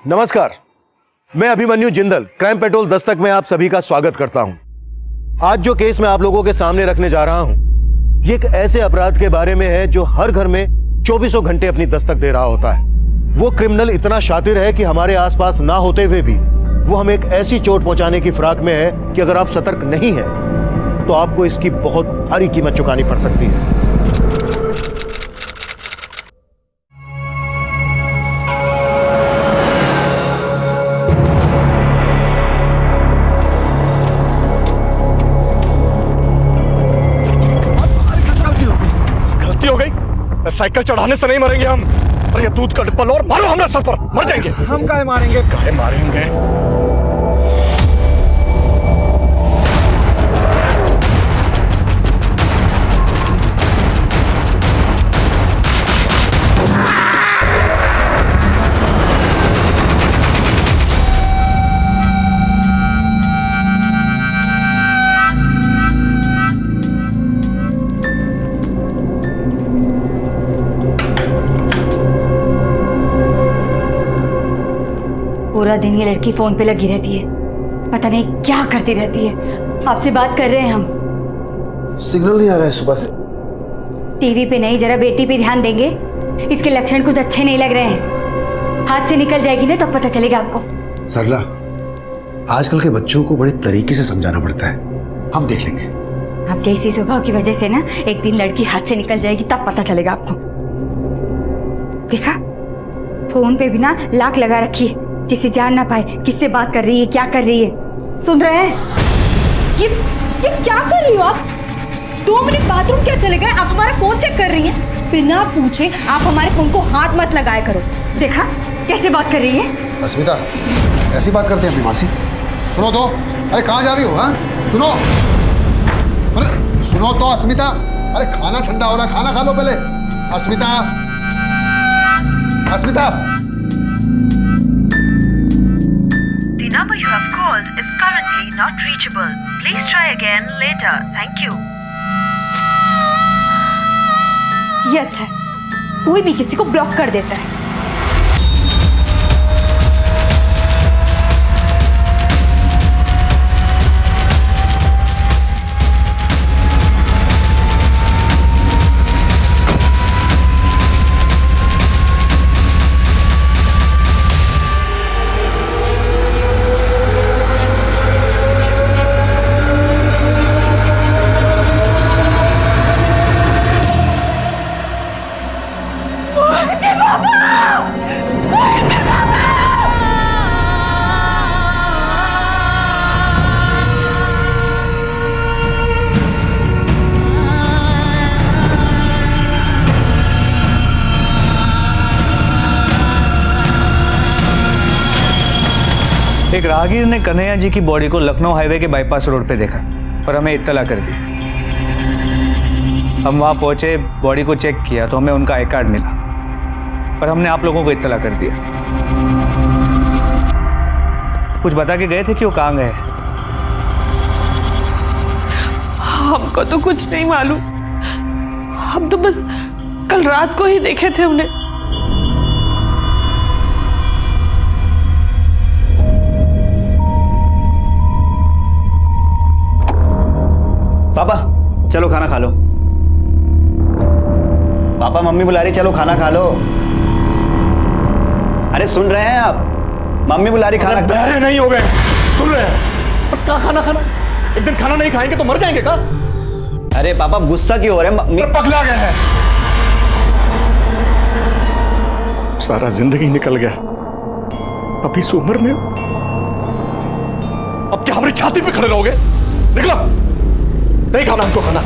नमस्कार, मैं Abhimanyu Jindal crime petrol Dastak में आप सभी का स्वागत करता हूं। आज जो केस मैं आप लोगों के सामने रखने जा रहा हूं, ये एक ऐसे अपराध के बारे में है जो हर घर में 24 घंटे अपनी दस्तक दे रहा होता है। वो क्रिमिनल इतना शातिर है कि हमारे आसपास ना होते हुए भी वो हमें एक ऐसी चोट पहुंचाने की फिराक में है कि अगर आप सतर्क नहीं हैं तो आपको इसकी बहुत भारी कीमत चुकानी पड़ सकती है। साइकिल चढ़ाने से नहीं मरेंगे हम। और ये दूध का डिब्बा लो और मारो हमें सर पर, मर जाएंगे। हम काहे मारेंगे? काहे मारेंगे? पूरा दिन ये लड़की फोन पे लगी रहती है, पता नहीं क्या करती रहती है। आपसे बात कर रहे हैं हम। सिग्नल नहीं आ रहा है सुबह से। टीवी पे नहीं, जरा बेटी पे ध्यान देंगे। इसके लक्षण कुछ अच्छे नहीं लग रहे हैं। हाथ से निकल जाएगी ना तब पता चलेगा आपको। सरला, आजकल के बच्चों को बड़े तरीके से समझाना पड़ता है, हम देख लेंगे। आपके इसी स्वभाव की वजह से ना एक दिन लड़की हाथ से निकल जाएगी तब पता चलेगा आपको। देखा, फोन पे भी ना लॉक लगा रखी है जिसे जान ना पाए किससे बात कर रही है, क्या कर रही है। सुन रहे हैं? ये क्या कर रही हो आप? 2 मिनट बाथरूम क्या चले गए? आप हमारा फोन चेक कर रही हैं? बिना पूछे आप हमारे फोन को हाथ मत लगाया करो। देखा कैसे बात कर रही है। अस्मिता, ऐसी बात करते हैं अपनी मासी। सुनो तो, अरे कहाँ जा रही हो? हाँ सुनो, अरे सुनो तो अस्मिता, अरे खाना ठंडा हो रहा है, खाना खा लो पहले। अस्मिता, अस्मिता। The number you have called is currently not reachable. Please try again later. Thank you. ये अच्छा है, कोई भी किसी को ब्लॉक कर देता है। एक राहगीर ने कन्हैया जी की बॉडी को लखनऊ हाईवे के बाईपास रोड पे देखा और हमें इत्तला कर दी। हम वहां पहुंचे, बॉडी को चेक किया तो हमें उनका आई कार्ड मिला, पर हमने आप लोगों को इत्तला कर दिया। कुछ बता के गए थे कि वो कहाँ गए? हमको तो कुछ नहीं मालूम, हम तो बस कल रात को ही देखे थे उन्हें। पापा चलो खाना खा लो। पापा मम्मी बुला रही, चलो खाना खा लो। अरे सुन रहे हैं आप? मम्मी बुला रही, खाना। बहरे नहीं हो गए, सुन रहे हैं? और क्या खाना खाना? एक दिन खाना नहीं खाएंगे तो मर जाएंगे क्या? अरे पापा गुस्सा क्यों हो रहे हैं? मम्मी पगला गए हैं। सारा जिंदगी निकल गया, अब इस उम्र में अब क्या हमारी छाती पे खड़े रहोगे? निकलो, नहीं खाना हमको खाना।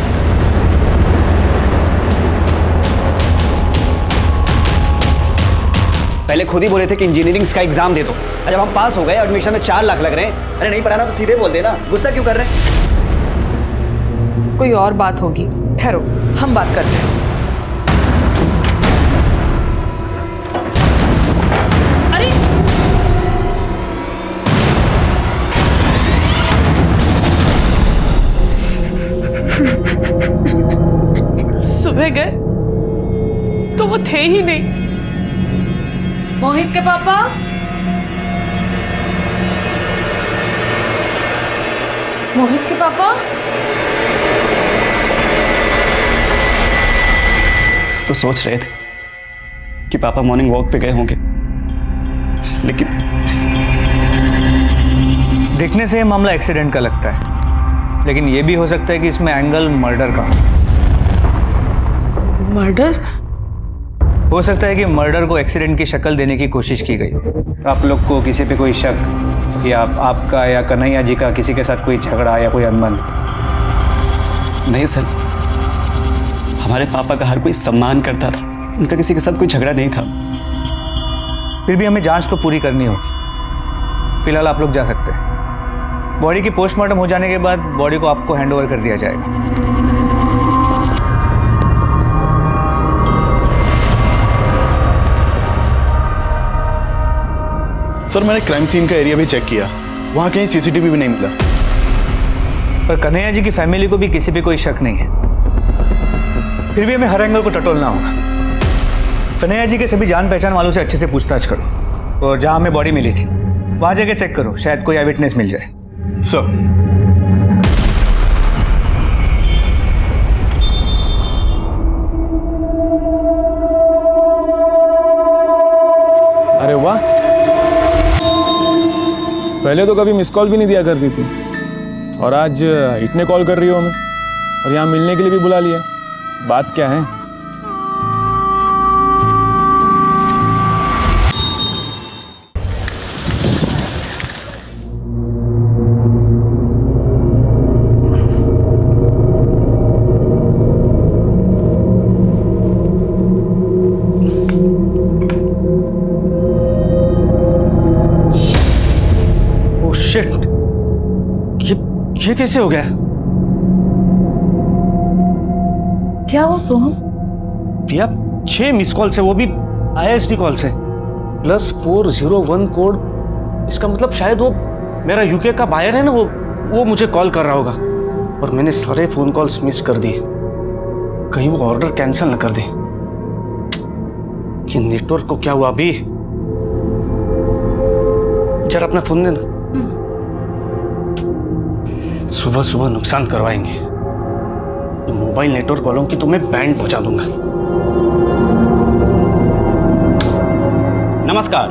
पहले खुद ही बोले थे कि इंजीनियरिंग का एग्जाम दे दो, जब हम पास हो गए, एडमिशन में 4 लाख लग रहे हैं। अरे नहीं पढ़ाना तो सीधे बोल देना, गुस्सा क्यों कर रहे हैं? कोई और बात होगी, ठहरो हम बात करते हैं। अरे सुबह गए तो वो थे ही नहीं। मोहित के पापा, पापा? तो सोच रहे थे कि पापा मॉर्निंग वॉक पे गए होंगे, लेकिन देखने से ये मामला एक्सीडेंट का लगता है, लेकिन ये भी हो सकता है कि इसमें एंगल मर्डर का हो। मर्डर? हो सकता है कि मर्डर को एक्सीडेंट की शक्ल देने की कोशिश की गई हो। आप लोग को किसी पे कोई शक, या आपका या कन्हैया जी का किसी के साथ कोई झगड़ा या कोई अनबन? नहीं सर, हमारे पापा का हर कोई सम्मान करता था, उनका किसी के साथ कोई झगड़ा नहीं था। फिर भी हमें जांच तो पूरी करनी होगी। फिलहाल आप लोग जा सकते हैं। बॉडी की पोस्टमार्टम हो जाने के बाद बॉडी को आपको हैंडओवर कर दिया जाएगा। सर मैंने क्राइम सीन का एरिया भी चेक किया, वहां कहीं सीसीटीवी भी नहीं मिला। पर कन्हैया जी की फैमिली को भी किसी पे कोई शक नहीं है। फिर भी हमें हर एंगल को टटोलना होगा। कन्हैया जी के सभी जान पहचान वालों से अच्छे से पूछताछ करो, और जहां हमें बॉडी मिली थी वहां जाके चेक करो, शायद कोई विटनेस मिल जाए। सर अरे वाह, पहले तो कभी मिस कॉल भी नहीं दिया करती थी, और आज इतने कॉल कर रही हो हमें, और यहाँ मिलने के लिए भी बुला लिया। बात क्या है? शिट, ये कैसे हो गया? क्या हुआ सोहम? भैया 6 मिस कॉल से, वो भी ISD कॉल से, +401 कोड। इसका मतलब शायद वो मेरा UK का बायर है ना, वो मुझे कॉल कर रहा होगा, और मैंने सारे फोन कॉल्स मिस कर दिए। कहीं वो ऑर्डर कैंसिल न कर दे। कि नेटवर्क को क्या हुआ अभी? जरा अपना फोन देना। सुबह सुबह नुकसान करवाएंगे तो मोबाइल नेटवर्क वालों की तुम्हें बैंड पहुंचा दूंगा। नमस्कार,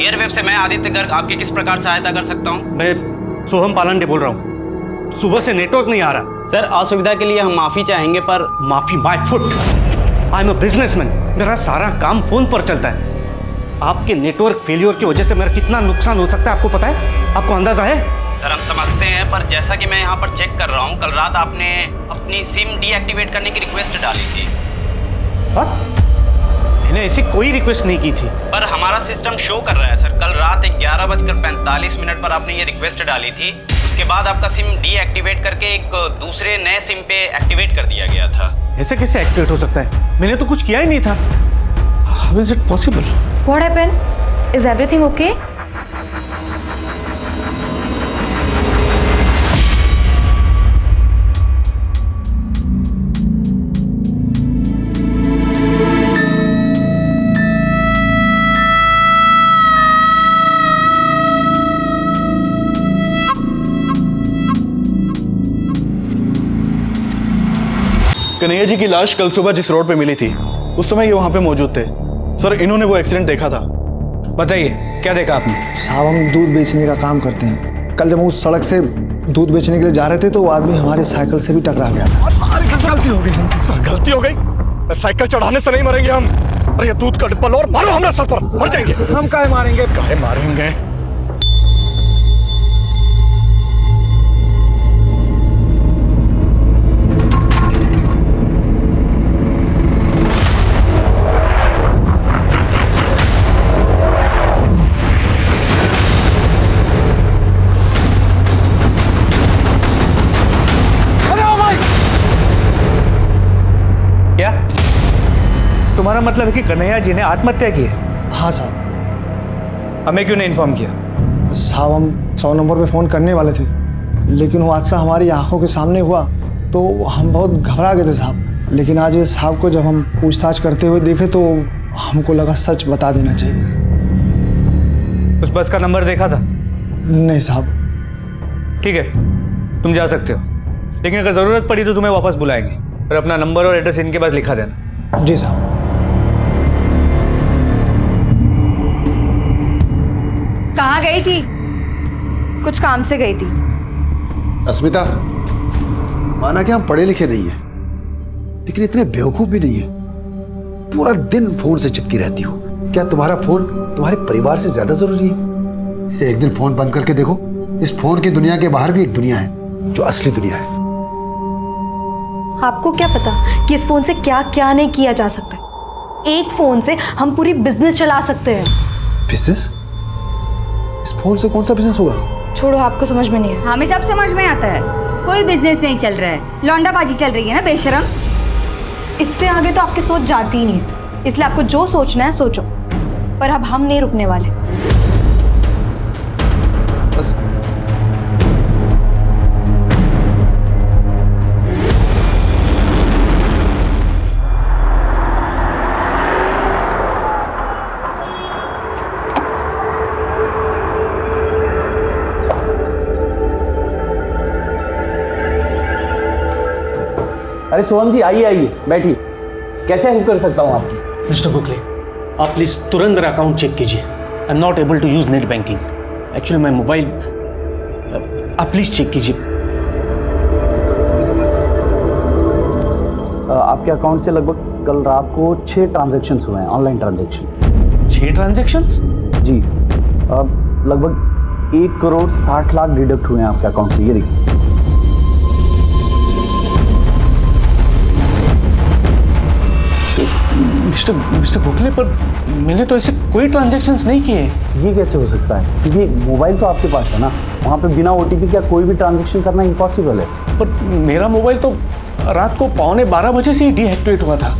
एयरवेव से मैं आदित्य गर्ग आपकी किस प्रकार सहायता कर सकता हूं? मैं सोहम पालंडे बोल रहा हूं। सुबह से नेटवर्क नहीं आ रहा। सर, असुविधा के लिए हम माफी चाहेंगे, पर माफी my foot. I am a businessman, मेरा सारा काम फोन पर चलता है। आपके नेटवर्क फेलियर की वजह से मेरा कितना नुकसान हो सकता है आपको पता है? आपको अंदाजा है? सर हम समझते हैं, पर जैसा कि मैं यहाँ पर चेक कर रहा हूँ, कल रात आपने अपनी सिम डीएक्टिवेट करने की रिक्वेस्ट डाली थी। मैंने ऐसी कोई रिक्वेस्ट नहीं की थी। पर हमारा सिस्टम शो कर रहा है सर, कल रात 11:45 पर आपने ये रिक्वेस्ट डाली थी। उसके बाद आपका सिम डीएक्टिवेट करके एक दूसरे नए सिम पे एक्टिवेट कर दिया गया था। ऐसे कैसे एक्टिवेट हो सकता है? मैंने तो कुछ किया ही नहीं था। How is it possible? What happened? Is everything okay? Kanhaiya ji की लाश कल सुबह जिस रोड पे मिली थी, उस समय ये वहां पे मौजूद थे। सर, इन्होंने वो एक्सीडेंट देखा था। बताइए, क्या देखा आपने? साहब, हम दूध बेचने का काम करते हैं। कल जब हम उस सड़क से दूध बेचने के लिए जा रहे थे तो वो आदमी हमारे साइकिल से भी टकरा गया था। अरे गलती हो गई हमसे। गलती हो गई? साइकिल चढ़ाने से नहीं मरेंगे हम। अरे ये दूध का डिब्बा लो और मारो हमारे सर पर, मर जाएंगे। हम काहे मारेंगे? काहे मारेंगे? तुम्हारा मतलब है कि कन्हैया जी ने आत्महत्या की है? हाँ साहब। हमें क्यों नहीं इन्फॉर्म किया? साहब, हम 100 नंबर पे फ़ोन करने वाले थे, लेकिन वो हादसा हमारी आंखों के सामने हुआ तो हम बहुत घबरा गए थे साहब। लेकिन आज ये साहब को जब हम पूछताछ करते हुए देखे तो हमको लगा सच बता देना चाहिए। उस बस का नंबर देखा था? नहीं साहब। ठीक है, तुम जा सकते हो, लेकिन अगर ज़रूरत पड़ी तो तुम्हें वापस बुलाएंगे। और अपना नंबर और एड्रेस इनके पास लिखा देना। जी साहब। कहाँ गई थी? कुछ काम से गई थी। अस्मिता, माना कि हम पढ़े लिखे नहीं है, लेकिन इतने बेवकूफ भी नहीं है। पूरा दिन फोन से चिपकी रहती हो। क्या तुम्हारा फोन तुम्हारे परिवार से ज्यादा जरूरी है? एक दिन फोन बंद करके देखो, इस फोन की दुनिया के बाहर भी एक दुनिया है जो असली दुनिया है। आपको क्या पता कि इस फोन से क्या क्या नहीं किया जा सकता है। एक फोन से हम पूरी बिजनेस चला सकते हैं। बिजनेस? इस फोन से कौन सा बिजनेस होगा? छोड़ो, आपको समझ में नहीं है। हमें सब समझ में आता है, कोई बिजनेस नहीं चल रहा है, लौंडाबाजी चल रही है ना बेशरम। इससे आगे तो आपकी सोच जाती ही नहीं है, इसलिए आपको जो सोचना है सोचो, पर अब हम नहीं रुकने वाले। बस अरे सोहम जी, आइए आइए, बैठिए। कैसे हेल्प कर सकता हूँ आपकी? मिस्टर गोखले, आप प्लीज़ तुरंत मेरा अकाउंट चेक कीजिए। I am not able to use net banking. Actually my mobile, आप प्लीज़ चेक कीजिए। आपके अकाउंट से लगभग कल रात को 6 ट्रांजैक्शंस हुए हैं, ऑनलाइन ट्रांजैक्शन। 6 ट्रांजैक्शंस? जी, लगभग 1 करोड़ 60 लाख डिडक्ट हुए हैं आपके अकाउंट से। ये देखिए। मिस्टर गोखले, पर मैंने तो ऐसे कोई ट्रांजैक्शंस नहीं किए। ये कैसे हो सकता है? क्योंकि मोबाइल तो आपके पास है ना, वहाँ पे बिना OTP क्या कोई भी ट्रांजैक्शन करना इम्पॉसिबल है। पर मेरा मोबाइल तो रात को 11:15 से ही डीएक्टिवेट हुआ था।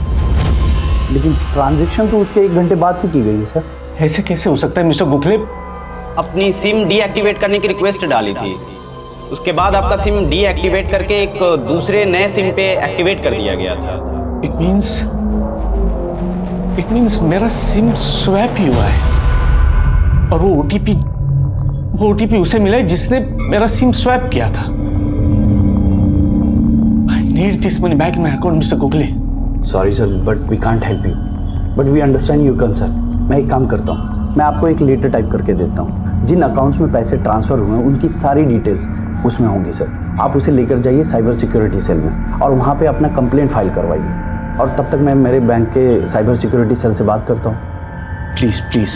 लेकिन ट्रांजैक्शन तो उसके 1 घंटे बाद से की गई है सर। ऐसे कैसे हो सकता है मिस्टर गोखले? अपनी सिम डीएक्टिवेट करने की रिक्वेस्ट डाली थी, उसके बाद आपका सिम डीएक्टिवेट करके एक दूसरे नए सिम पे एक्टिवेट कर दिया गया था। इट मीन्स मेरा सिम स्वैप ही हुआ है, और वो ओटीपी उसे मिला है जिसने मेरा सिम स्वैप किया था। I need this money back in my account mister Gokhale. Sorry sir, but we can't help you, but we understand your concern. मैं एक काम करता हूँ, मैं आपको एक लेटर टाइप करके देता हूँ। जिन अकाउंट्स में पैसे ट्रांसफर हुए हैं उनकी सारी डिटेल्स उसमें होंगी सर। आप उसे लेकर जाइए साइबर सिक्योरिटी सेल में, और वहाँ पे अपना कंप्लेंट फाइल करवाइए। और तब तक मैं मेरे बैंक के साइबर सिक्योरिटी सेल से बात करता हूँ। Please please.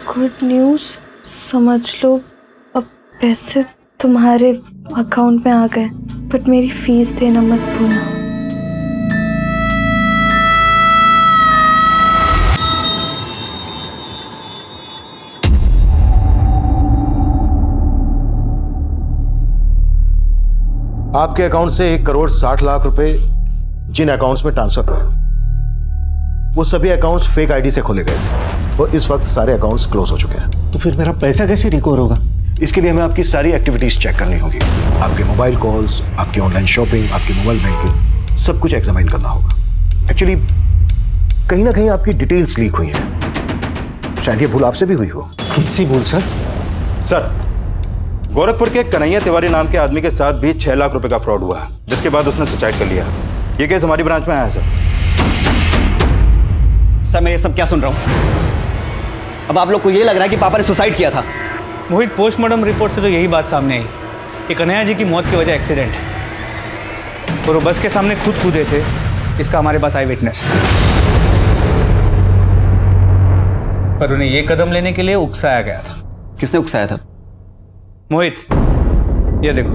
गुड न्यूज़, समझ लो अब पैसे तुम्हारे अकाउंट में आ गए, बट मेरी फीस देना मत भूलना। आपके अकाउंट से 1 करोड़ 60 लाख रुपए जिन अकाउंट्स में ट्रांसफर हुए, वो सभी अकाउंट्स फेक आईडी से खोले गए थे और इस वक्त सारे अकाउंट्स क्लोज हो चुके हैं। तो फिर मेरा पैसा कैसे रिकवर होगा? इसके लिए हमें आपकी सारी एक्टिविटीज चेक करनी होगी। आपके मोबाइल कॉल्स, आपकी ऑनलाइन शॉपिंग, आपकी मोबाइल बैंकिंग, सब कुछ एग्जामिन करना होगा। एक्चुअली कहीं ना कहीं आपकी डिटेल्स लीक हुई हैं। शायद ये भूल आपसे भी हुई हो। कैसी भूल सर? सर, गोरखपुर के कन्हैया तिवारी नाम के आदमी के साथ भी 6 लाख रुपए का फ्रॉड हुआ है, जिसके बाद उसने सुसाइड कर लिया। ये केस हमारी ब्रांच में आया है सर। सर, मैं ये सब क्या सुन रहा हूँ? अब आप लोग को ये लग रहा है कि पापा ने सुसाइड किया था? मोहित, पोस्टमार्टम रिपोर्ट से तो यही बात सामने आई कि कन्हैया जी की मौत की वजह एक्सीडेंट है, और वो बस के सामने खुद कूदे थे। इसका हमारे पास आई विटनेस है, पर उन्हें ये कदम लेने के लिए उकसाया गया था। किसने उकसाया था? मोहित, ये देखो,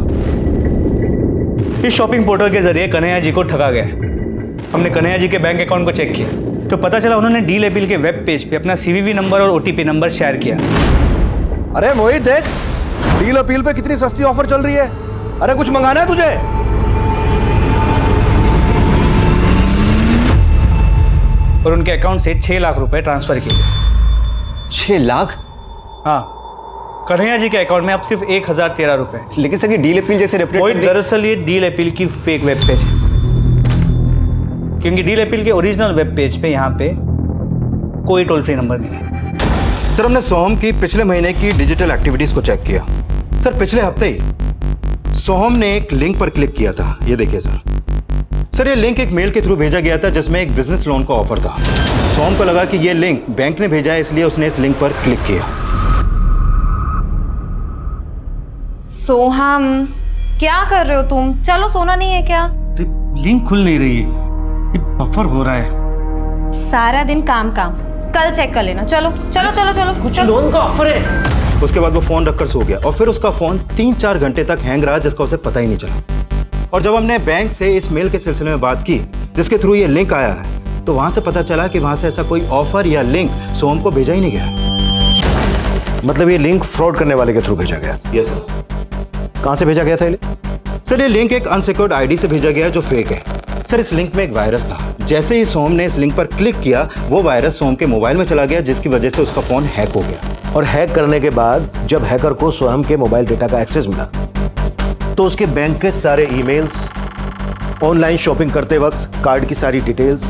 इस शॉपिंग पोर्टल के जरिए कन्हैया जी को ठगा गया। हमने कन्हैया जी के बैंक अकाउंट को चेक किया तो पता चला उन्होंने डील अपील के वेब पेज पे अपना CVV नंबर और OTP नंबर शेयर किया। अरे मोहित, देख डील अपील पे कितनी सस्ती ऑफर चल रही है। अरे कुछ मंगाना है तुझे? और उनके अकाउंट से 6 लाख रुपए ट्रांसफर किए गए। 6 लाख? हाँ, कन्हैया जी के अकाउंट में अब सिर्फ 1013 रुपए। लेकिन सर ये डील अपील जैसे रेपुटेड दरअसल ये डील अपील की फेक वेब पेज है, क्योंकि डील अपील के ओरिजिनल वेब पेज पे यहाँ पे कोई टोल फ्री नंबर नहीं है। सर हमने सोहम की पिछले महीने की डिजिटल एक्टिविटीज को चेक किया। सर पिछले हफ्ते ही सोहम ने एक लिंक पर क्लिक किया था, ये देखिए सर ये लिंक एक मेल के थ्रू भेजा गया था जिसमें एक बिजनेस लोन का ऑफर था। सोहम को लगा कि ये लिंक बैंक ने भेजा है, इसलिए उसने इस लिंक पर क्लिक किया। सोहम क्या कर रहे हो तुम? चलो सोना नहीं है क्या? लिंक खुल नहीं रही है, ये बफर हो रहा है। सारा दिन काम काम, कल चेक कर लेना। चलो चलो चलो चलो कुछ लोन का ऑफर है। उसके बाद वो फोन रखकर सो गया और फिर उसका फोन 3-4 घंटे तक हैंग रहा जिसका उसे पता ही नहीं चला। और जब हमने बैंक से इस मेल के सिलसिले में बात की जिसके थ्रू ये लिंक आया है, तो वहां से पता चला कि वहां से ऐसा कोई ऑफर या लिंक सोहम को भेजा ही नहीं गया। मतलब ये लिंक फ्रॉड करने वाले के थ्रू भेजा गया? Yes sir. कहां से भेजा गया था ये? सर ये लिंक एक अनसिक्योर्ड आईडी से भेजा गया जो फेक है। सर इस लिंक में एक वायरस था, जैसे ही सोहम ने इस लिंक पर क्लिक किया वो वायरस सोहम के मोबाइल में चला गया, जिसकी वजह से उसका फोन हैक हो गया। और हैक करने के बाद जब हैकर को सोहम के मोबाइल डेटा का एक्सेस मिला तो उसके बैंक के सारे ईमेल्स, ऑनलाइन शॉपिंग करते वक्त कार्ड की सारी डिटेल्स,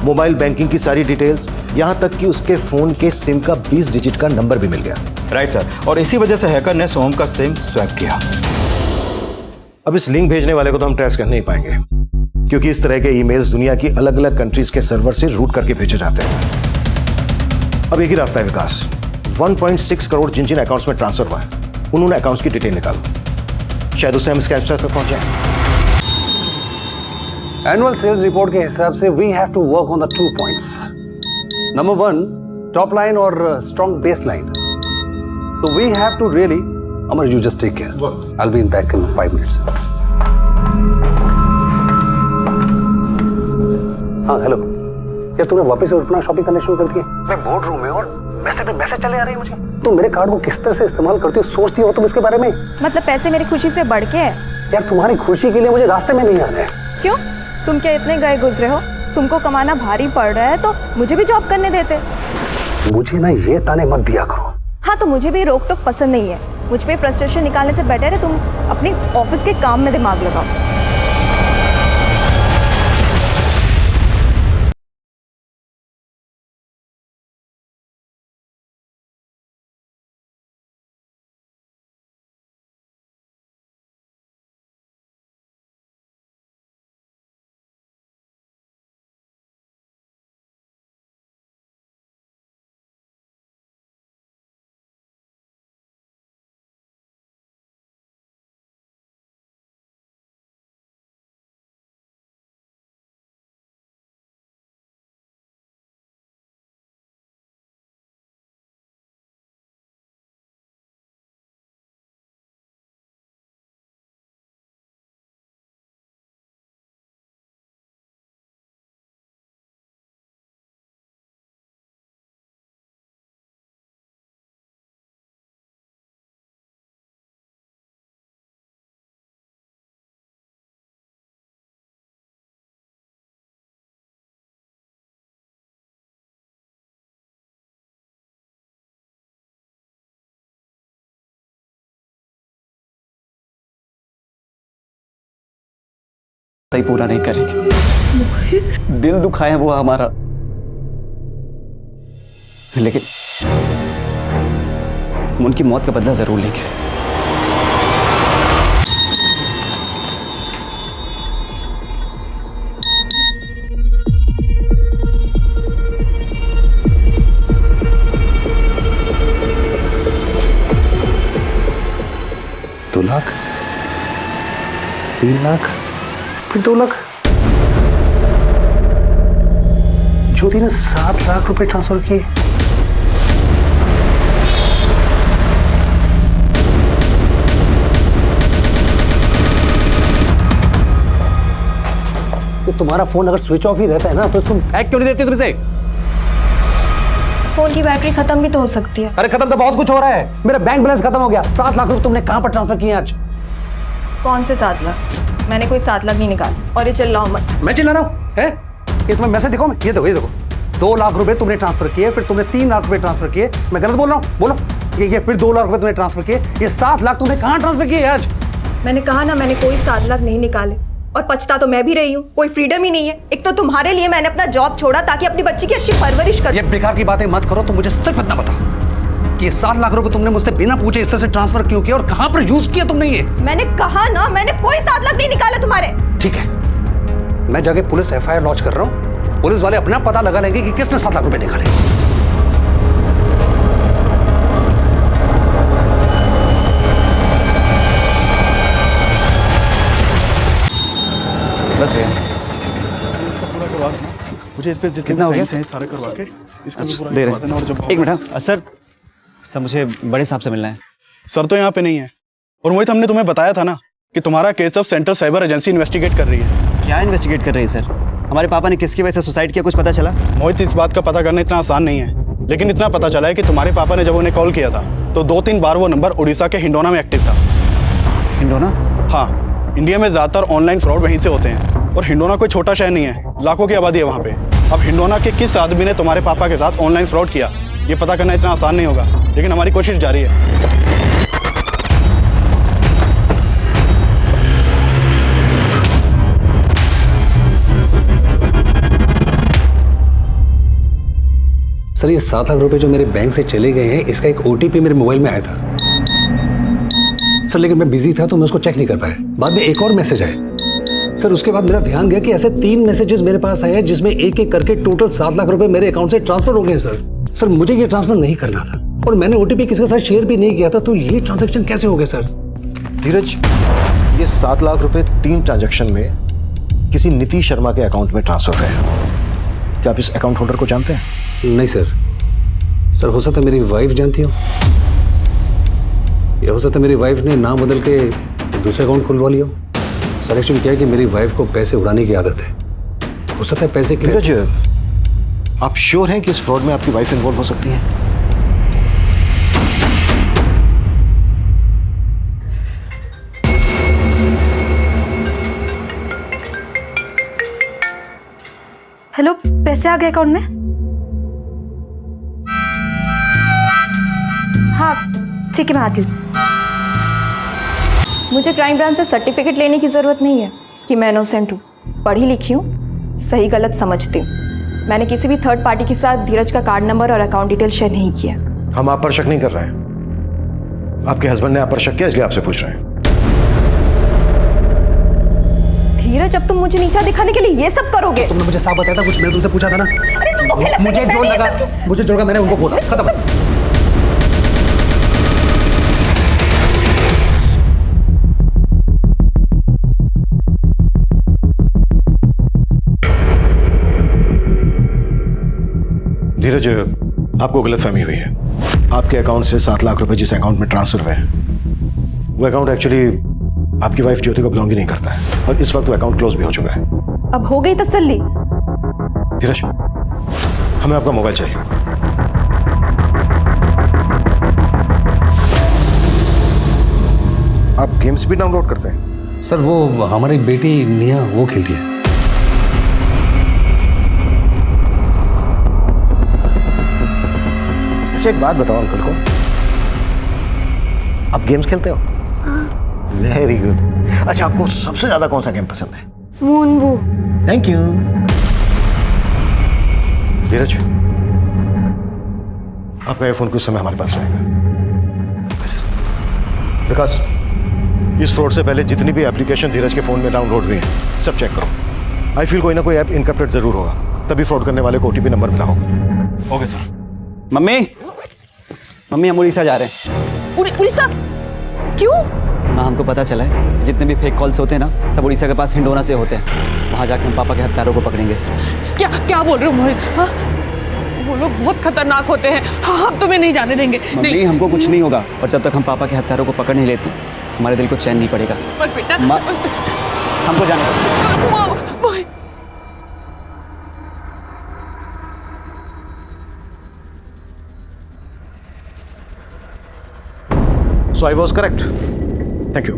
मोबाइल बैंकिंग की सारी डिटेल्स, यहां तक कि उसके फोन के सिम का 20 डिजिट का नंबर भी मिल गया। राइट सर, और इसी वजह से हैकर ने सोहम का सिम स्वैप किया। अब इस लिंक भेजने वाले को तो हम ट्रेस कर नहीं पाएंगे, क्योंकि इस तरह के ईमेल्स दुनिया की अलग अलग कंट्रीज के सर्वर से रूट करके भेजे जाते हैं। अब एक ही रास्ता है विकास, 1.6 करोड़ जिन जिन अकाउंट्स में ट्रांसफर हुआ है उन्होंने अकाउंट्स की डिटेल निकालो, शायद उससे हम स्कैमस्टर्स तक पहुंच जाए। एनुअल सेल्स रिपोर्ट के हिसाब से we have to work on the 2 points. Number 1 top line और स्ट्रॉन्ग बेस लाइन। तो we have to really, Amar you just take care, I will be in back in 5 minutes. हाँ hello, क्या तूने वापस से अपना शॉपिंग करना शुरू कर दिया? मैं बोर्ड रूम में और मैसेज पे मैसेज चले आ रही है मुझे। तुम मेरे कार्ड को किस तरह से इस्तेमाल करती हो, सोचती हो तुम इसके बारे में? मतलब पैसे मेरी खुशी से बढ़ के है? यार तुम्हारी खुशी के लिए मुझे रास्ते में नहीं आना है। क्यों? तुम क्या इतने गए गुजरे हो? तुमको कमाना भारी पड़ रहा है तो मुझे भी जॉब करने देते। मुझे ना ये ताने मत दिया करो। हाँ तो मुझे भी रोक टोक पसंद नहीं है। मुझ पे फ्रस्ट्रेशन निकालने से बेटर है तुम अपनी ऑफिस के काम में दिमाग लगाओ। पूरा नहीं करेंगे। दिल दुखाया वो हमारा, लेकिन हम उनकी मौत का बदला जरूर लेंगे। $2 लाख, 3 लाख, फिर 2 लाख। ज्योति ने 7 लाख रुपए ट्रांसफर किए। तो तुम्हारा फोन अगर स्विच ऑफ ही रहता है ना तो तुम हैक क्यों नहीं देती तुम इसे? फोन की बैटरी खत्म भी तो हो सकती है। अरे खत्म तो बहुत कुछ हो रहा है। मेरा बैंक बैलेंस खत्म हो गया। 7 लाख रुपए तुमने कहां पर ट्रांसफर किए आज? कौन से 7 लाख? मैंने कोई 7 लाख नहीं निकाले। और ये चिल्लाओ मत। मैं चिल्ला रहा हूँ? है ये तुम्हें मैसेज दिखाओ? ये देखो 2 लाख रुपए तुमने ट्रांसफर किए, फिर तुमने 3 लाख रुपए ट्रांसफर किए। मैं गलत बोल रहा हूँ? बोलो। ये फिर 2 लाख रुपए तुमने ट्रांसफर किए, ये 7 लाख तुमने कहाँ ट्रांसफर किए आज? मैंने कहा ना, मैंने कोई 7 लाख नहीं निकाले, और पछता तो मैं भी रही हूँ। कोई फ्रीडम ही नहीं है। एक तो तुम्हारे लिए मैंने अपना जॉब छोड़ा ताकि अपनी बच्ची की अच्छी परवरिश कर। ये बेकार की बातें मत करो, तुम मुझे सिर्फ इतना बताओ कि ये 7 लाख रुपए तुमने मुझसे बिना पूछे इस तरह से ट्रांसफर क्यों किया और कहाँ पर यूज किया तुमने ये? मैंने कहा ना, मैंने कोई 7 लाख नहीं निकाला तुम्हारे। ठीक है, मैं जाके पुलिस FIR लॉन्च कर रहा हूँ, पुलिस वाले अपना पता लगा लेंगे कि किसने 7 लाख रुपए निकाले। बस भैया, मुझे इस पे कितना हो गया? सारे करवा के इसका भी पूरा दे रहे करवा देना, और जब हैं। एक मिनट, हाँ सर मुझे बड़े साहब से मिलना है। सर तो यहाँ पे नहीं है, और मोहित हमने तुम्हें बताया था ना कि तुम्हारा केस अब सेंट्रल साइबर एजेंसी इन्वेस्टिगेट कर रही है। क्या इन्वेस्टिगेट कर रही है सर? हमारे पापा ने किसकी वजह से सुसाइड किया, कुछ पता चला? मोहित, इस बात का पता करना इतना आसान नहीं है, लेकिन इतना पता चला है कि तुम्हारे पापा ने जब उन्हें कॉल किया था तो 2-3 बार वो नंबर उड़ीसा के हिंडोना में एक्टिव था। हिंडोना? हाँ, इंडिया में ज्यादातर ऑनलाइन फ्रॉड वहीं से होते हैं, और हिंडोना कोई छोटा शहर नहीं है, लाखों की आबादी है वहाँ पे। अब हिंडोना के किस आदमी ने तुम्हारे पापा के साथ ऑनलाइन फ्रॉड किया, ये पता करना इतना आसान नहीं होगा, लेकिन हमारी कोशिश जारी है। सर, ये 7 लाख रुपए जो मेरे बैंक से चले गए हैं, इसका एक OTP मेरे मोबाइल में आया था सर, लेकिन मैं बिजी था तो मैं उसको चेक नहीं कर पाया। बाद में एक और मैसेज आया सर, उसके बाद मेरा ध्यान गया कि ऐसे 3 मैसेजेस मेरे पास आए हैं जिसमें एक एक करके टोटल 7 लाख रुपए मेरे अकाउंट से ट्रांसफर हो गए सर, मुझे ये ट्रांसफर नहीं करना था, और मैंने OTP किसी के साथ शेयर भी नहीं किया था, तो ये ट्रांजैक्शन कैसे हो गए सर? धीरज, ये 7 लाख रुपए 3 ट्रांजैक्शन में किसी नीतीश शर्मा के अकाउंट में ट्रांसफर हुए हैं। क्या आप इस अकाउंट होल्डर को जानते हैं? नहीं सर, हो सकता है मेरी वाइफ जानती हो, या हो सकता है मेरी वाइफ ने नाम बदल के दूसरा अकाउंट खुलवा लिया हो। सर, एक्चुअली क्या है कि मेरी वाइफ को पैसे उड़ाने की आदत है, हो सकता है पैसे की। धीरज, आप श्योर हैं कि इस फ्रॉड में आपकी वाइफ इन्वॉल्व हो सकती है? हेलो, पैसे आ गए अकाउंट में? हाँ ठीक है, मैं आती हूँ। मुझे क्राइम ब्रांच से सर्टिफिकेट लेने की ज़रूरत नहीं है कि मैं इनोसेंट हूँ। पढ़ी लिखी हूँ, सही गलत समझती हूँ। मैंने किसी भी थर्ड पार्टी के साथ धीरज का कार्ड नंबर और अकाउंट डिटेल शेयर नहीं किया। हम आप पर शक नहीं कर रहे हैं, आपके हस्बैंड ने आप पर शक किया इसलिए आपसे पूछ रहे हैं। धीरज, अब तुम मुझे नीचा दिखाने के लिए ये सब करोगे? तुमने मुझे साफ बताया था कुछ, मैंने तुमसे पूछा था ना। मुझे जो लगा मैंने उनको बोला, खत्म। धीरज, आपको गलतफहमी हुई है। आपके अकाउंट से 7 लाख रुपए जिस अकाउंट में ट्रांसफर हुए हैं, वो अकाउंट एक्चुअली आपकी वाइफ ज्योति को बिलोंग ही नहीं करता है, और इस वक्त वो अकाउंट क्लोज भी हो चुका है। अब हो गई तसल्ली? धीरज, हमें आपका मोबाइल चाहिए। आप गेम्स भी डाउनलोड करते हैं? सर, वो हमारी बेटी निया वो खेलती है। एक बात बताओ अंकल को, आप गेम्स खेलते हो? Very good. अच्छा, आपको सबसे ज्यादा कौन सा गेम पसंद है? मूनबू। Thank you. धीरज, आपका ये फोन कुछ समय हमारे पास रहेगा। विकास, इस फ्रॉड से पहले जितनी भी एप्लीकेशन धीरज के फोन में डाउनलोड हुई है सब चेक करो। आई फील कोई ना कोई ऐप इनकप्टेड जरूर होगा, तभी फ्रॉड करने वाले को OTP नंबर मिला होगा। Okay sir. मम्मी, हम उड़ीसा जा रहे हैं। उड़ीसा? क्यों? माँ, हमको पता चला है जितने भी फेक कॉल्स होते हैं ना, सब उड़ीसा के पास हिंडोना से होते हैं। वहाँ जाके हम पापा के हत्यारों को पकड़ेंगे। क्या बोल रहे हो मोहित? हाँ, वो लोग बहुत खतरनाक होते हैं। हाँ, हम तुम्हें नहीं जाने देंगे। मम्मी, हमको कुछ नहीं होगा, और जब तक हम पापा के हत्यारों को पकड़ नहीं लेते हमारे दिल को चैन नहीं पड़ेगा। पर बेटा, हमको जाने दो। मोहित, So I was correct. Thank you.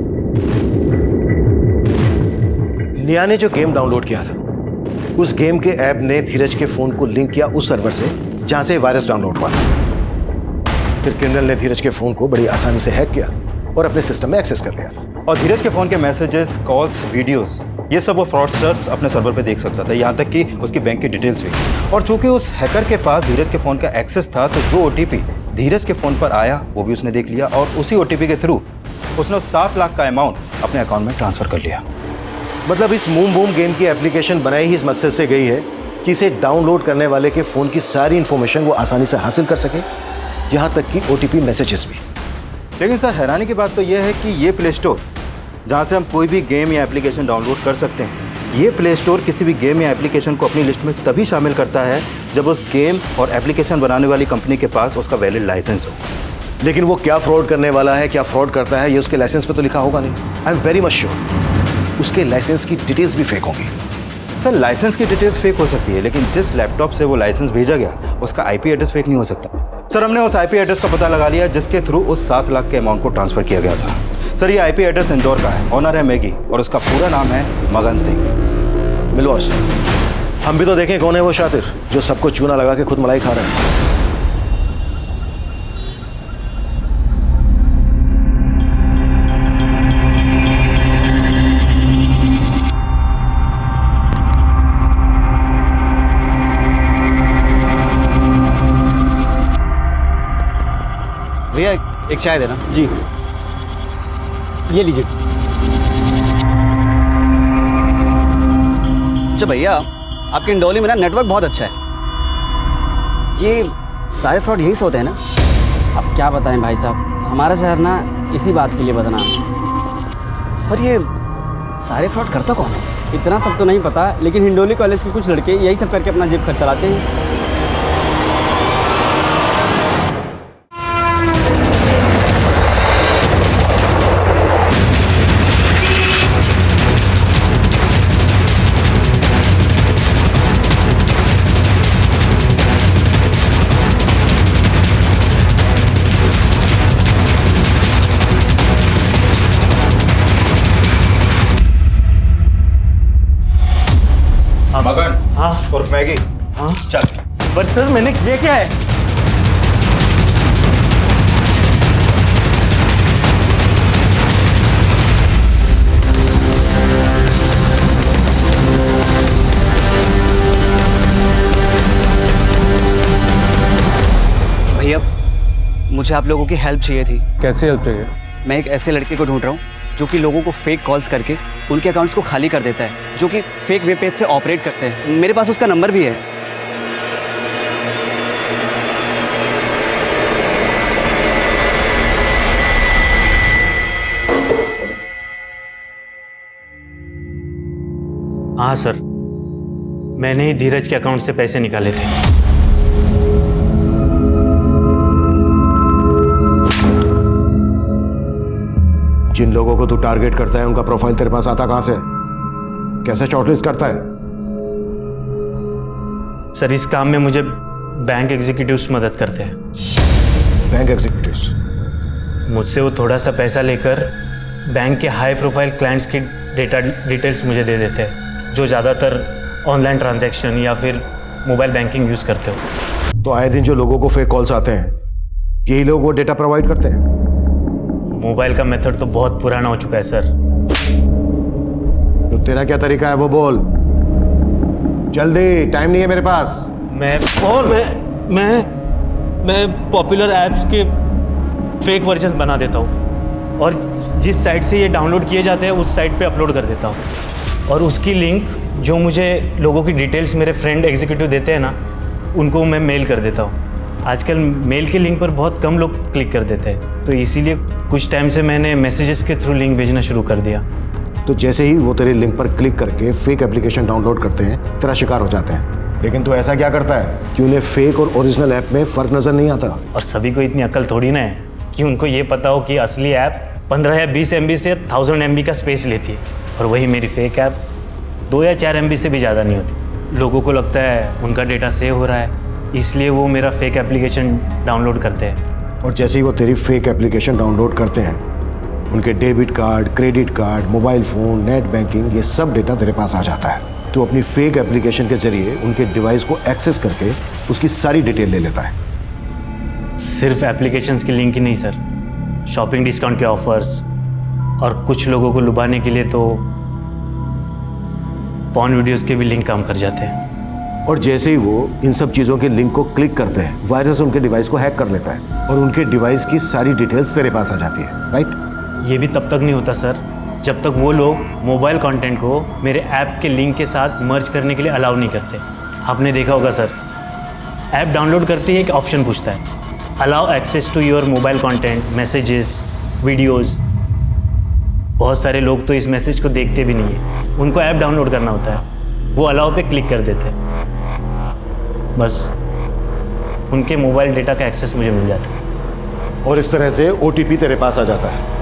निया ने जो गेम डाउनलोड किया था, उस गेम के ऐप ने धीरज के फोन को लिंक किया उस सर्वर से जहां से वायरस डाउनलोड हुआ था। फिर क्रिमिनल ने धीरज के फोन को बड़ी आसानी से हैक किया और अपने सिस्टम में एक्सेस कर लिया। और धीरज के फोन के मैसेजेस, कॉल्स, वीडियोस, ये सब वो फ्रॉडस्टर्स अपने सर्वर पे देख सकता था, यहाँ तक कि उसकी बैंक की डिटेल्स भी। और चूंकि उस हैकर के पास धीरज के फोन का एक्सेस था, तो जो OTP धीरज के फोन पर आया वो भी उसने देख लिया और उसी OTP के थ्रू उसने 7 लाख का अमाउंट अपने अकाउंट में ट्रांसफर कर लिया। मतलब इस मूम बूम गेम की एप्लीकेशन बनाई ही इस मकसद से गई है कि इसे डाउनलोड करने वाले के फोन की सारी इंफॉर्मेशन वो आसानी से हासिल कर सके, यहाँ तक कि OTP मैसेजेस भी। लेकिन सर हैरानी की बात तो यह है कि ये प्ले स्टोर जहाँ से हम कोई भी गेम या एप्लीकेशन डाउनलोड कर सकते हैं, ये प्ले स्टोर किसी भी गेम या एप्लीकेशन को अपनी लिस्ट में तभी शामिल करता है जब उस गेम और एप्लीकेशन बनाने वाली कंपनी के पास उसका वैलिड लाइसेंस हो। लेकिन वो क्या फ्रॉड करने वाला है, क्या फ्रॉड करता है, ये उसके लाइसेंस पे तो लिखा होगा नहीं। I am very much sure उसके लाइसेंस की डिटेल्स भी फेक होंगी। सर लाइसेंस की डिटेल्स फेक हो सकती है, लेकिन जिस लैपटॉप से वो लाइसेंस भेजा गया उसका IP एड्रेस फेक नहीं हो सकता। सर हमने उस IP एड्रेस का पता लगा लिया जिसके थ्रू उस 7 लाख के अमाउंट को ट्रांसफर किया गया था। सर ये IP एड्रेस इंदौर का है, ऑनर है मैगी और उसका पूरा नाम है मगन सिंह। बिलवास, हम भी तो देखें कौन है वो शातिर जो सबको चूना लगा के खुद मलाई खा रहा है। भैया एक चाय देना। जी ये लीजिए। अच्छा भैया, आपके इंदौली में ना नेटवर्क बहुत अच्छा है, ये सारे फ्रॉड यही से होते हैं ना? अब क्या बताएं भाई साहब, हमारा शहर ना इसी बात के लिए बदनाम है। और ये सारे फ्रॉड करता कौन है? इतना सब तो नहीं पता, लेकिन हिंडोली कॉलेज के कुछ लड़के यही सब करके अपना जेब खर्च चलाते हैं। मगन। हाँ। और मैगी। हाँ चल। पर सर मैंने किया क्या है? भैया मुझे आप लोगों की हेल्प चाहिए थी। कैसे हेल्प चाहिए? मैं एक ऐसे लड़के को ढूंढ रहा हूँ जो कि लोगों को फेक कॉल्स करके उनके अकाउंट्स को खाली कर देता है, जो कि फेक वेब पेज से ऑपरेट करते हैं। मेरे पास उसका नंबर भी है। हाँ सर, मैंने ही धीरज के अकाउंट से पैसे निकाले थे। जिन लोगों को तू टारगेट करता है उनका प्रोफाइल तेरे पास आता कहां से? कैसे शॉर्टलिस्ट करता है? सर इस काम में मुझे बैंक एग्जीक्यूटिव्स मदद करते हैं। Bank executives? मुझसे वो थोड़ा सा पैसा लेकर बैंक के हाई प्रोफाइल क्लाइंट्स की डिटेल्स मुझे दे देते हैं, जो ज़्यादातर ऑनलाइन ट्रांजैक्शन या फिर मोबाइल बैंकिंग यूज़ करते हो। तो आए दिन जो लोगों को फेक कॉल्स आते हैं, यही लोग वो डेटा प्रोवाइड करते हैं? मोबाइल का मेथड तो बहुत पुराना हो चुका है सर। तो तेरा क्या तरीका है वो बोल, जल्दी, टाइम नहीं है मेरे पास। मैं पॉपुलर ऐप्स के फेक वर्जन बना देता हूँ और जिस साइट से ये डाउनलोड किए जाते हैं उस साइट पे अपलोड कर देता हूँ, और उसकी लिंक जो मुझे लोगों की डिटेल्स मेरे फ्रेंड एग्जीक्यूटिव देते हैं ना, उनको मैं मेल कर देता हूँ। आजकल मेल के लिंक पर बहुत कम लोग क्लिक कर देते हैं, तो इसीलिए कुछ टाइम से मैंने मैसेजेस के थ्रू लिंक भेजना शुरू कर दिया। तो जैसे ही वो तेरे लिंक पर क्लिक करके फेक एप्लीकेशन डाउनलोड करते हैं, तेरा शिकार हो जाते हैं। लेकिन तू ऐसा क्या करता है कि उन्हें फेक और ओरिजिनल ऐप में फ़र्क नज़र नहीं आता? और सभी को इतनी अकल थोड़ी ना है कि उनको ये पता हो कि असली ऐप 15 या 20 MB से 1000 MB का स्पेस लेती है, और वही मेरी फेक ऐप 2 या 4 MB से भी ज़्यादा नहीं होती। लोगों को लगता है उनका डेटा सेव हो रहा है, इसलिए वो मेरा फेक एप्लीकेशन डाउनलोड करते हैं। और जैसे ही वो तेरी फेक एप्लीकेशन डाउनलोड करते हैं, उनके debit card, credit card, mobile phone, net banking, ये सब डेटा तेरे पास आ जाता है। तो अपनी फेक एप्लीकेशन के जरिए उनके डिवाइस को एक्सेस करके उसकी सारी डिटेल ले लेता है। सिर्फ एप्लीकेशंस की लिंक ही नहीं सर, शॉपिंग डिस्काउंट के ऑफर्स और कुछ लोगों को लुभाने के लिए तो पॉर्न वीडियोस के भी लिंक काम कर जाते हैं। और जैसे ही वो इन सब चीज़ों के लिंक को क्लिक करते हैं, वायरस उनके डिवाइस को हैक कर लेता है और उनके डिवाइस की सारी डिटेल्स तेरे पास आ जाती है, राइट? ये भी तब तक नहीं होता सर जब तक वो लोग मोबाइल कंटेंट को मेरे ऐप के लिंक के साथ मर्ज करने के लिए अलाउ नहीं करते। आपने देखा होगा सर, ऐप डाउनलोड करते ही एक ऑप्शन पूछता है, allow access to your mobile content, messages, videos. बहुत सारे लोग तो इस मैसेज को देखते भी नहीं है, उनको ऐप डाउनलोड करना होता है, वो अलाउ पे क्लिक कर देते हैं, बस उनके मोबाइल डेटा का एक्सेस मुझे मिल जाता है। और इस तरह से OTP तेरे पास आ जाता है।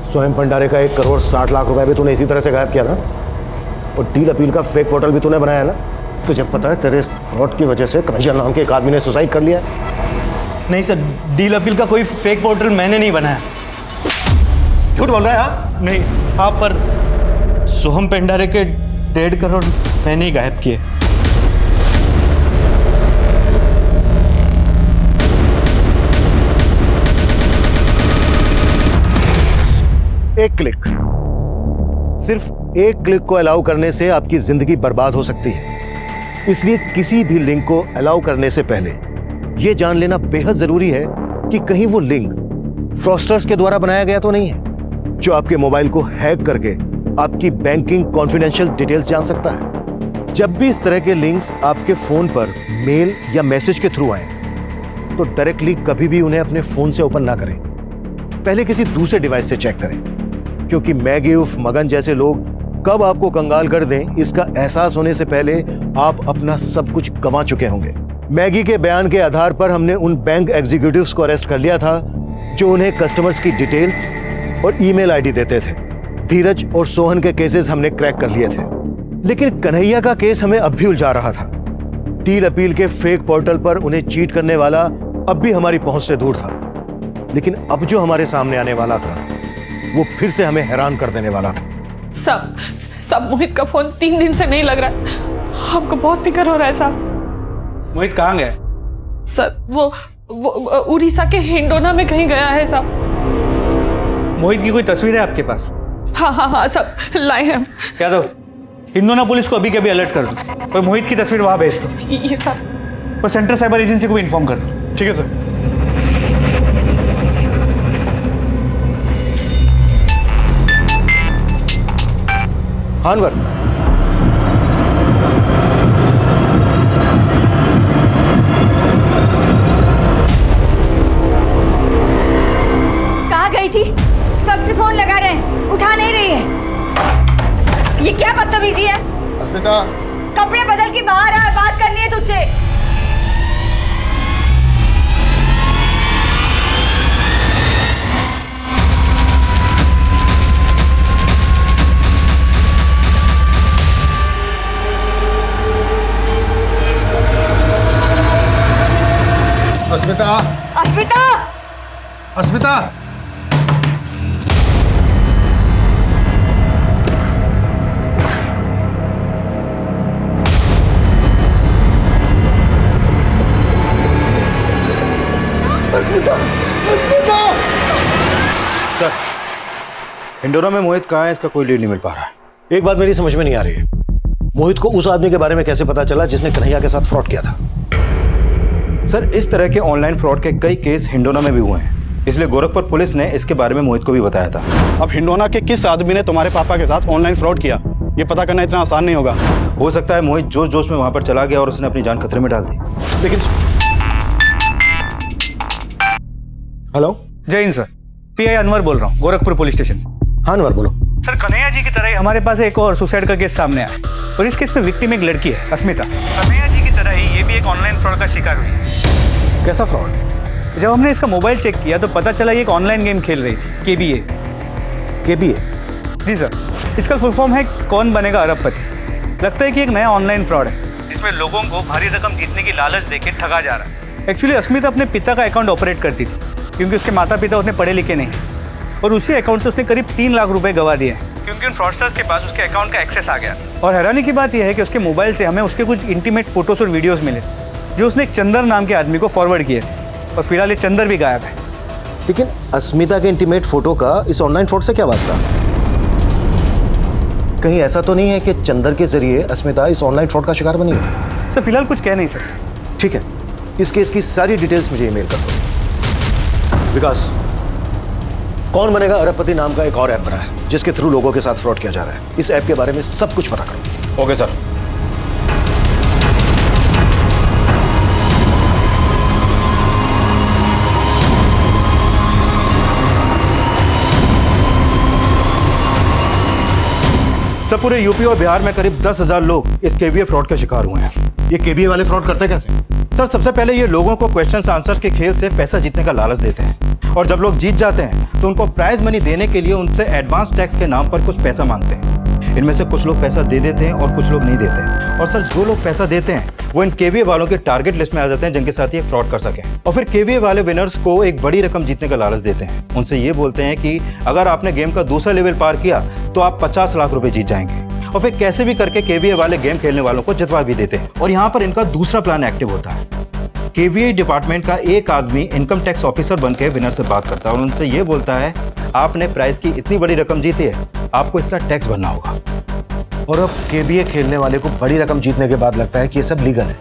सोहम भंडारे का 1 करोड़ 60 लाख रुपए भी तूने इसी तरह से गायब किया ना, और डील अपील का फेक पोर्टल भी तूने बनाया ना। तुझे पता है तेरे फ्रॉड की वजह से कन्हैया नाम के एक आदमी ने सुसाइड कर लिया। नहीं सर, डील अपील का कोई फेक पोर्टल मैंने नहीं बनाया। झूठ बोल रहा है? हाँ नहीं, हाँ पर सोहम भंडारे के 1.5 करोड़ मैंने ही गायब किए। एक क्लिक, सिर्फ एक क्लिक को अलाउ करने से आपकी जिंदगी बर्बाद हो सकती है। इसलिए किसी भी लिंक को अलाउ करने से पहले यह जान लेना बेहद जरूरी है कि कहीं वो लिंक फ्रॉस्टर्स के द्वारा बनाया गया तो नहीं है, जो आपके मोबाइल को हैक करके आपकी बैंकिंग कॉन्फिडेंशियल डिटेल्स जान सकता है। जब भी इस तरह के लिंक्स आपके फोन पर मेल या मैसेज के थ्रू आए तो डायरेक्टली कभी भी उन्हें अपने फोन से ओपन ना करें, पहले किसी दूसरे डिवाइस से चेक करें, क्योंकि मैगी उर्फ मगन जैसे लोग कब आपको कंगाल कर दें इसका एहसास होने से पहले आप अपना सब कुछ गंवा चुके होंगे। मैगी के बयान के आधार पर हमने उन बैंक एग्जीक्यूटिव्स को अरेस्ट कर लिया था जो उन्हें कस्टमर्स की डिटेल्स और ईमेल आईडी देते थे। धीरज और सोहन के केसेस हमने क्रैक कर लिए थे, लेकिन कन्हैया का केस हमें अब भी उलझा रहा था। डील अपील के फेक पोर्टल पर उन्हें चीट करने वाला अब भी हमारी पहुंच से दूर था, लेकिन अब जो हमारे सामने आने वाला था वो फिर से हमें हैरान कर देने वाला था। सब मोहित का फोन 3 दिन से नहीं लग रहा है, हमको बहुत फिक्र हो रहा है साहब। मोहित कहाँ गया? सर वो उड़ीसा के हिंडोना में कहीं गया है साहब। मोहित की कोई तस्वीर है आपके पास? हाँ सब लाए हैं। क्या दो, हिंडोना पुलिस को अभी के अभी अलर्ट कर दो और मोहित की तस्वीर वहां भेज दो। ये सब और सेंट्रल साइबर एजेंसी को भी इन्फॉर्म कर दो। ठीक है सर। हानवर, कहाँ गई थी? कब से फोन लगा रहे हैं, उठा नहीं रही है। ये क्या बदतमीजी है? अस्मिता, कपड़े बदल के बाहर आ, बात करनी है तुझसे। अस्मिता, अस्मिता, अस्मिता, अस्मिता, अस्मिता। सर, हिंडोना में मोहित कहाँ है इसका कोई लीड नहीं मिल पा रहा है। एक बात मेरी समझ में नहीं आ रही है, मोहित को उस आदमी के बारे में कैसे पता चला जिसने कन्हैया के साथ फ्रॉड किया था? सर, इस तरह के ऑनलाइन फ्रॉड के कई केस हिंडोना में भी हुए हैं, इसलिए गोरखपुर पुलिस ने इसके बारे में मोहित को भी बताया था। अब हिंडोना के किस आदमी ने तुम्हारे पापा के साथ ऑनलाइन फ्रॉड किया, ये पता करना इतना आसान नहीं होगा। हो सकता है मोहित जोश जोश में वहां पर चला गया और उसने अपनी जान खतरे में डाल दी। लेकिन हेलो, जय हिंद सर, पीआई अनवर बोल रहा हूँ, गोरखपुर पुलिस स्टेशन। हाँ अनवर बोलो। सर, कन्हैया जी की तरह ही हमारे पास एक और सुसाइड का केस सामने आया और इस केस में विक्टिम एक लड़की है, अस्मिता। कन्हैया जी की तरह ही ये भी एक ऑनलाइन फ्रॉड का शिकार हुई है। कैसा फ्रॉड? जब हमने इसका मोबाइल चेक किया तो पता चला ये एक ऑनलाइन गेम खेल रही थी, KBA। KBA? जी सर, इसका फुल फॉर्म है कौन बनेगा अरबपति। लगता है कि एक नया ऑनलाइन फ्रॉड है जिसमें लोगों को भारी रकम जीतने की लालच देके ठगा जा रहा है। एक्चुअली अस्मिता अपने पिता का अकाउंट ऑपरेट करती थी क्योंकि उसके माता पिता उतने पढ़े लिखे नहीं, और उसी अकाउंट से उसने करीब 3 लाख रुपए गवा दिए क्योंकि उन फ्रॉडस्टर्स के पास उसके अकाउंट का एक्सेस आ गया। और हैरानी की बात यह है कि उसके मोबाइल से हमें उसके कुछ इंटीमेट फोटोज और वीडियोस मिले जो उसने एक चंदर नाम के आदमी को फॉरवर्ड किए। और फिलहाल ये चंदर भी गायब है। लेकिन अस्मिता के इंटीमेट फोटो का इस ऑनलाइन फ्रॉड से क्या वास्ता? कहीं ऐसा तो नहीं है कि चंदर के जरिए अस्मिता इस ऑनलाइन फ्रॉड का शिकार बनी हो? सर फिलहाल कुछ कह नहीं सकते। ठीक है, इस केस की सारी डिटेल्स मुझे ईमेल कर दो। विकास, कौन बनेगा अरबपति नाम का एक और ऐप बना है जिसके थ्रू लोगों के साथ फ्रॉड किया जा रहा है। इस ऐप के बारे में सब कुछ पता करो। Okay sir. सर पूरे यूपी और बिहार में करीब 10,000 लोग इस केवीए फ्रॉड के शिकार हुए हैं। ये केवीए वाले फ्रॉड करते कैसे? सर सबसे पहले ये लोगों को क्वेश्चन आंसर्स के खेल से पैसा जीतने का लालच देते हैं और जब लोग जीत जाते हैं तो उनको प्राइज मनी देने के लिए उनसे एडवांस टैक्स के नाम पर कुछ पैसा मांगते हैं। इनमें से कुछ लोग पैसा दे देते हैं और कुछ लोग नहीं देते। और सर जो लोग पैसा देते हैं वो इन केवीए वालों के टारगेट लिस्ट में आ जाते हैं जिनके साथ ये फ्रॉड कर सकें। और फिर केवीए वाले विनर्स को एक बड़ी रकम जीतने का लालच देते हैं। उनसे ये बोलते हैं कि अगर आपने गेम का दूसरा लेवल पार किया तो आप 50 लाख रुपए जीत जाएंगे। और फिर कैसे भी करके केवीए वाले गेम खेलने वालों को जितवा भी देते हैं। और यहाँ पर इनका दूसरा प्लान एक्टिव होता है। केवीए डिपार्टमेंट का एक आदमी इनकम टैक्स ऑफिसर बन के विनर से बात करता है और उनसे ये बोलता है आपने प्राइज की इतनी बड़ी रकम जीती है, आपको इसका टैक्स भरना होगा। और अब केवीए खेलने वाले को बड़ी रकम जीतने के बाद लगता है कि ये सब लीगल है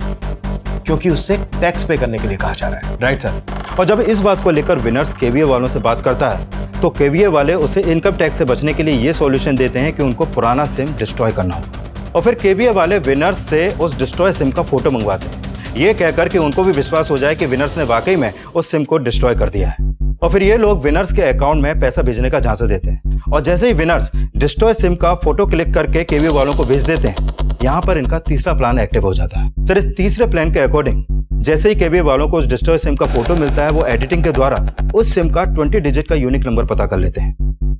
क्योंकि उससे टैक्स पे करने के लिए कहा जा रहा है। Right sir. और जब इस बात को लेकर विनर्स केवीए वालों से बात करता है तो केवीए वाले उसे इनकम टैक्स से बचने के लिए ये सॉल्यूशन देते हैं कि उनको पुराना सिम डिस्ट्रॉय करना होगा। और फिर केवीए वाले विनर्स से उस डिस्ट्रॉय सिम का फोटो मंगवाते हैं, ये कहकर कि उनको भी विश्वास हो जाए कि विनर्स ने वाकई में उस सिम को डिस्ट्रॉय कर दिया है। और फिर ये लोग विनर्स के अकाउंट में पैसा भेजने का झांसा देते हैं और जैसे ही विनर्स डिस्ट्रॉय सिम का फोटो क्लिक करके केवीए वालों को भेज देते हैं, यहाँ पर इनका तीसरा प्लान एक्टिव हो जाता है। सर इस तीसरे प्लान के अकॉर्डिंग जैसे ही केवीए वालों को उस डिस्ट्रॉय सिम का फोटो मिलता है वो एडिटिंग के द्वारा उस सिम का 20 डिजिट का यूनिक नंबर पता कर लेते हैं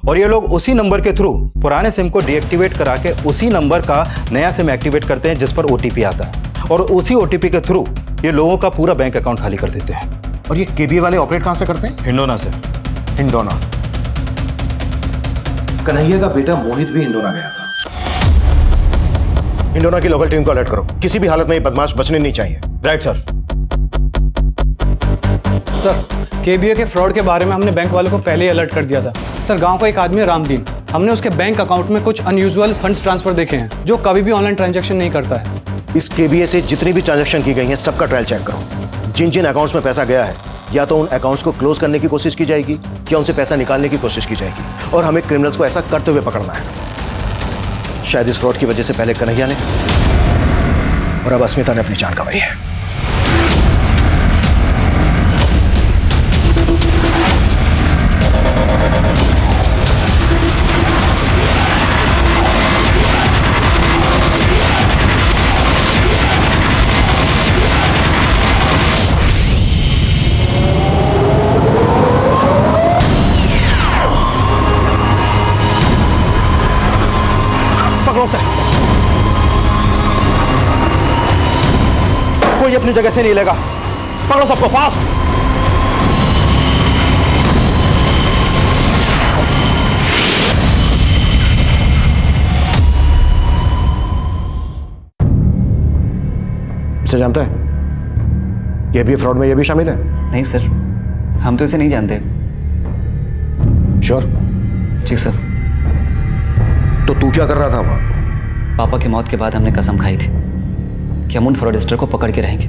और ये लोग उसी नंबर के थ्रू पुराने सिम को डीएक्टिवेट करा के उसी नंबर का नया सिम एक्टिवेट करते हैं जिस पर ओटीपी आता है और उसी ओटीपी के थ्रू ये लोगों का पूरा बैंक अकाउंट खाली कर देते हैं। और ये केवीए वाले ऑपरेट कहां से करते हैं? हिंडोना से। हिंडोना। कन्हैया का बेटा मोहित भी हिंडोना गया था। हिंडोना की लोकल टीम को अलर्ट करो, किसी भी हालत में ये बदमाश बचने नहीं चाहिए। Right sir. सर केवीए के फ्रॉड के बारे में हमने बैंक वालों को पहले ही अलर्ट कर दिया था। सर गांव का एक आदमी है रामदीन, हमने उसके बैंक अकाउंट में कुछ अनयूजुअल फंड्स ट्रांसफर देखे हैं जो कभी भी ऑनलाइन ट्रांजैक्शन नहीं करता है। इस केवीए से जितनी भी ट्रांजैक्शन की गई हैं सबका ट्रायल चेक करो। जिन जिन अकाउंट्स में पैसा गया है या तो उन अकाउंट्स को क्लोज करने की कोशिश की जाएगी या उनसे पैसा निकालने की कोशिश की जाएगी और हमें क्रिमिनल्स को ऐसा करते हुए पकड़ना है। शायद इस फ्रॉड की वजह से पहले कन्हैया ने और अब अस्मिता ने अपनी जान गंवाई है। कोई अपनी जगह से नहीं लेगा, पकड़ो सबको फास्ट। इसे जानता है? ये भी फ्रॉड में ये भी शामिल है? नहीं सर, हम तो इसे नहीं जानते। श्योर? जी सर। तो तू क्या कर रहा था वहां? पापा की मौत के बाद हमने कसम खाई थी कि हम उन फ्रॉडस्टर को पकड़ के रहेंगे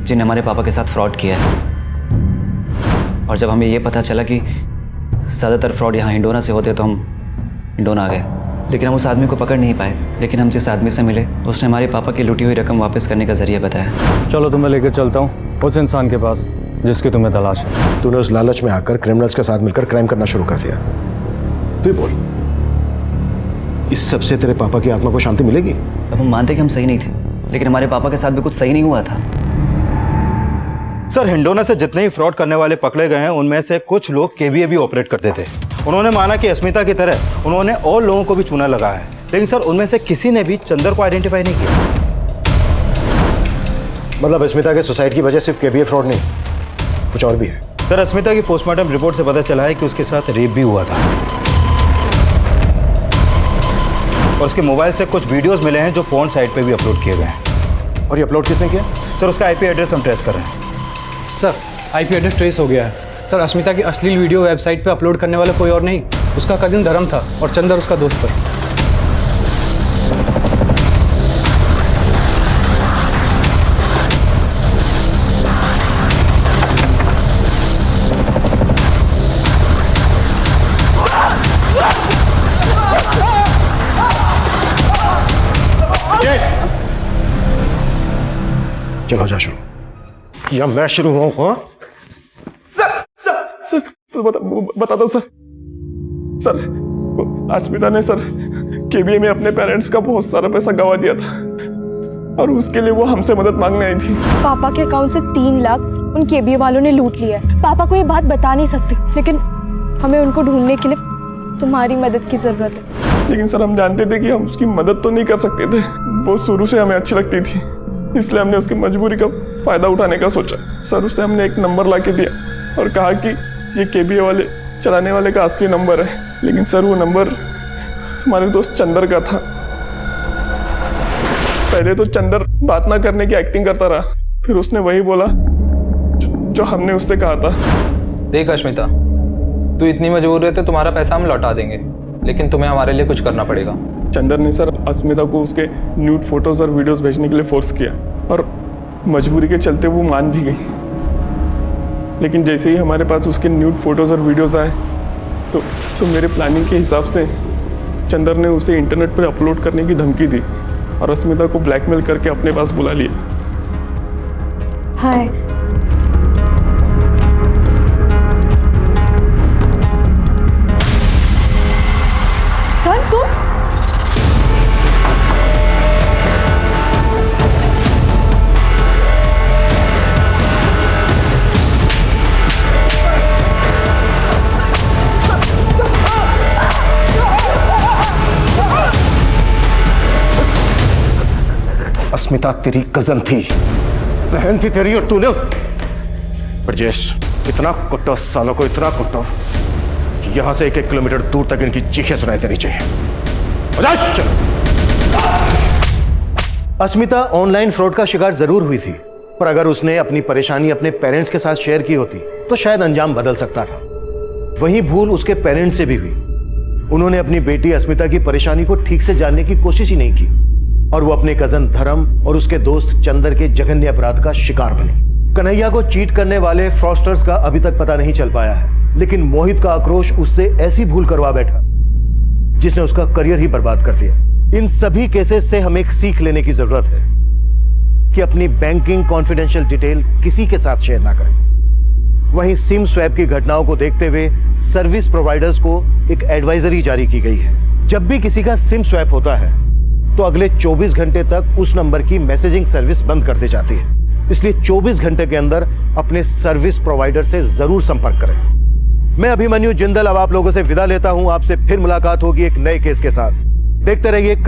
जिन्हें हमारे पापा के साथ फ्रॉड किया है। और जब हमें ये पता चला कि ज़्यादातर फ्रॉड यहाँ हिंडोना से होते तो हम हिंडोना आ गए, लेकिन हम उस आदमी को पकड़ नहीं पाए। लेकिन हम जिस आदमी से मिले उसने हमारे पापा की लूटी हुई रकम वापस करने का जरिया बताया। चलो तुम्हें लेकर चलता हूँ उस इंसान के पास जिसकी तुम्हें तलाश है। तूने उस लालच में आकर क्रिमिनल्स के साथ मिलकर क्राइम करना शुरू कर दिया। तू ही बोल, इस सबसे तेरे पापा की आत्मा को शांति मिलेगी? सब हम मानते कि हम सही नहीं थे, लेकिन हमारे पापा के साथ भी कुछ सही नहीं हुआ था। सर हिंडोना से जितने ही फ्रॉड करने वाले पकड़े गए हैं उनमें से कुछ लोग केवीए भी ऑपरेट करते थे। उन्होंने माना कि अस्मिता की तरह उन्होंने और लोगों को भी चूना लगाया है, लेकिन सर उनमें से किसी ने भी चंदर को आइडेंटिफाई नहीं किया। मतलब अस्मिता के सुसाइड की वजह सिर्फ केवीए फ्रॉड नहीं, कुछ और भी है? सर अस्मिता की पोस्टमार्टम रिपोर्ट से पता चला है कि उसके साथ रेप भी हुआ था और उसके मोबाइल से कुछ वीडियोस मिले हैं जो पोर्न साइट पे भी अपलोड किए गए हैं। और ये अपलोड किसने किया? सर उसका आईपी एड्रेस हम ट्रेस कर रहे हैं। सर आईपी एड्रेस ट्रेस हो गया है। सर अस्मिता की अश्लील वीडियो वेबसाइट पे अपलोड करने वाला कोई और नहीं, उसका कजिन धर्म था और चंदर उसका दोस्त सर। चलो जा शुरू, या मैं शुरू हूँ? हाँ सर तो बता दो सर। सर अस्मिता ने सर केबीए में अपने पेरेंट्स का बहुत सारा पैसा गंवा दिया था और उसके लिए वो हमसे मदद मांगने आई थी। पापा के अकाउंट से 3 लाख उन केबीए वालों ने लूट लिया है। पापा को ये बात बता नहीं सकती, लेकिन हमें उनको ढूंढने के लिए तुम्हारी मदद की जरूरत है। लेकिन सर हम जानते थे कि हम उसकी मदद तो नहीं कर सकते थे, वो शुरू से हमें अच्छी लगती थी, इसलिए हमने उसकी मजबूरी का फायदा उठाने का सोचा। सर उससे हमने एक नंबर ला के दिया और कहा कि ये केबीए वाले चलाने वाले का असली नंबर है। लेकिन सर वो नंबर हमारे दोस्त चंदर का था। पहले तो चंदर बात ना करने की एक्टिंग करता रहा, फिर उसने वही बोला जो हमने उससे कहा था। देख अश्मिता, तू इतनी मजबूर है तो तुम्हारा पैसा हम लौटा देंगे, लेकिन तुम्हें हमारे लिए कुछ करना पड़ेगा। चंदर ने सर अस्मिता को उसके न्यूड फोटोज और वीडियोस भेजने के लिए फोर्स किया और मजबूरी के चलते वो मान भी गई। लेकिन जैसे ही हमारे पास उसके न्यूड फोटोज और वीडियोस आए तो मेरे प्लानिंग के हिसाब से चंदर ने उसे इंटरनेट पर अपलोड करने की धमकी दी और अस्मिता को ब्लैकमेल करके अपने पास बुला लिया। हाय, तुम अस्मिता तेरी कजन थी, बहन थी तेरी, और तूने ब्रजेश इतना कुट्टो, सालों को इतना कुट्टो कि यहां से 1-1 किलोमीटर दूर तक इनकी चीखें सुनाई देनी चाहिए। अस्मिता ऑनलाइन फ्रॉड का शिकार जरूर हुई थी, पर अगर उसने अपनी परेशानी अपने पेरेंट्स के साथ शेयर की होती तो शायद अंजाम बदल सकता था। वही भूल उसके पेरेंट्स से भी हुई। उन्होंने अपनी बेटी अस्मिता की परेशानी को ठीक से जानने की कोशिश ही नहीं की और वो अपने कजन धर्म और उसके दोस्त चंदर के जघन्य अपराध का शिकार बने। कन्हैया को चीट करने वाले फ्रॉस्टर्स का अभी तक पता नहीं चल पाया है, लेकिन मोहित का आक्रोश उससे ऐसी भूल करवा बैठा जिसने उसका करियर ही बर्बाद कर दिया। इन सभी केसेस से हमें एक सीख लेने की जरूरत है कि अपनी बैंकिंग कॉन्फिडेंशियल डिटेल किसी के साथ शेयर ना करें। वहीं सिम स्वैप की घटनाओं को देखते हुए सर्विस प्रोवाइडर्स को एक एडवाइजरी जारी की गई है। जब भी किसी का सिम स्वैप होता है तो अगले 24 घंटे तक उस नंबर की मैसेजिंग सर्विस बंद कर दी जाती है, इसलिए 24 घंटे के अंदर अपने सर्विस प्रोवाइडर से जरूर संपर्क करें। मैं अभिमन्यु जिंदल अब आप लोगों से विदा लेता हूं। आपसे फिर मुलाकात होगी एक नए केस के साथ। देखते रहिए